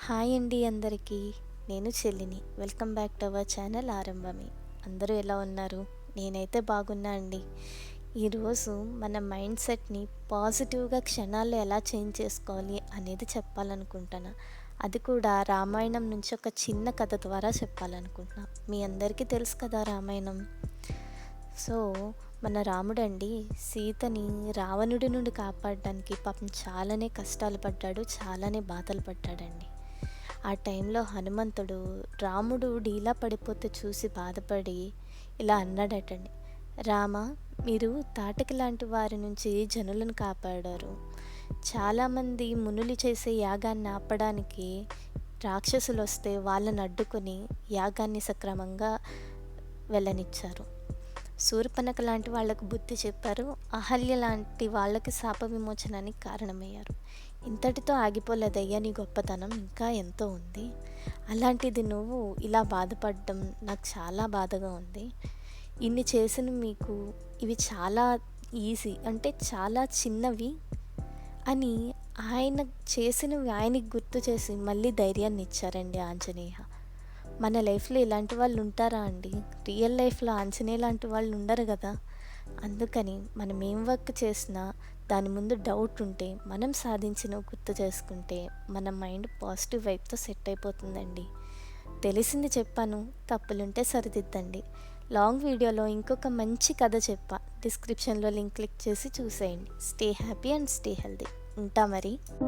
Hi అండి అందరికీ. నేను చెల్లిని. Welcome back to our channel ఆరంభమే. అందరూ ఎలా ఉన్నారు? నేనైతే బాగున్నా అండి. ఈరోజు మన మైండ్ సెట్‌ని పాజిటివ్‌గా క్షణాల్లో ఎలా చేంజ్ చేసుకోవాలి అనేది చెప్పాలనుకుంటున్నా. అది కూడా రామాయణం నుంచి ఒక చిన్న కథ ద్వారా చెప్పాలనుకుంటున్నా. మీ అందరికీ తెలుసు కదా రామాయణం. సో, మన రాముడండి సీతని రావణుడి నుండి కాపాడడానికి పాపం చాలానే కష్టాలు పడ్డాడు. చాలానే బాధలు పడ్డాడండి. ఆ టైంలో హనుమంతుడు రాముడు డీలా పడిపోతే చూసి బాధపడి ఇలా అన్నాడటండి. రామ, మీరు తాటకి లాంటి వారి నుంచి జనులను కాపాడారు. చాలామంది మునులు చేసే యాగాన్ని ఆపడానికి రాక్షసులు వస్తే వాళ్ళని అడ్డుకొని యాగాన్ని సక్రమంగా వెళ్ళనిచ్చారు. శూర్పణఖ లాంటి వాళ్లకు బుద్ధి చెప్పారు. అహల్య లాంటి వాళ్ళకి శాప విమోచనానికి కారణమయ్యారు. ఇంతటితో ఆగిపోలేదయ్యా నీ గొప్పతనం, ఇంకా ఎంతో ఉంది. అలాంటిది నువ్వు ఇలా బాధపడడం నాకు చాలా బాధగా ఉంది. ఇన్ని చేసిన మీకు ఇవి చాలా ఈజీ, అంటే చాలా చిన్నవి అని ఆయన చేసినవి ఆయనకి గుర్తు చేసి మళ్ళీ ధైర్యాన్ని ఇచ్చారండి ఆంజనేయ. మన లైఫ్లో ఇలాంటి వాళ్ళు ఉంటారా అండి? రియల్ లైఫ్లో ఆంజనేయ లాంటి వాళ్ళు ఉండరు కదా. అందుకని మనం ఏం వర్క్ చేసినా దాని ముందు డౌట్ ఉంటే మనం సాధించినవి గుర్తు చేసుకుంటే మన మైండ్ పాజిటివ్ వైపుతో సెట్ అయిపోతుందండి. తెలిసింది చెప్పాను, తప్పులుంటే సరిదిద్దండి. లాంగ్ వీడియోలో ఇంకొక మంచి కథ చెప్పా, డిస్క్రిప్షన్లో లింక్ క్లిక్ చేసి చూసేయండి. Stay happy and stay healthy. ఉంటా మరి.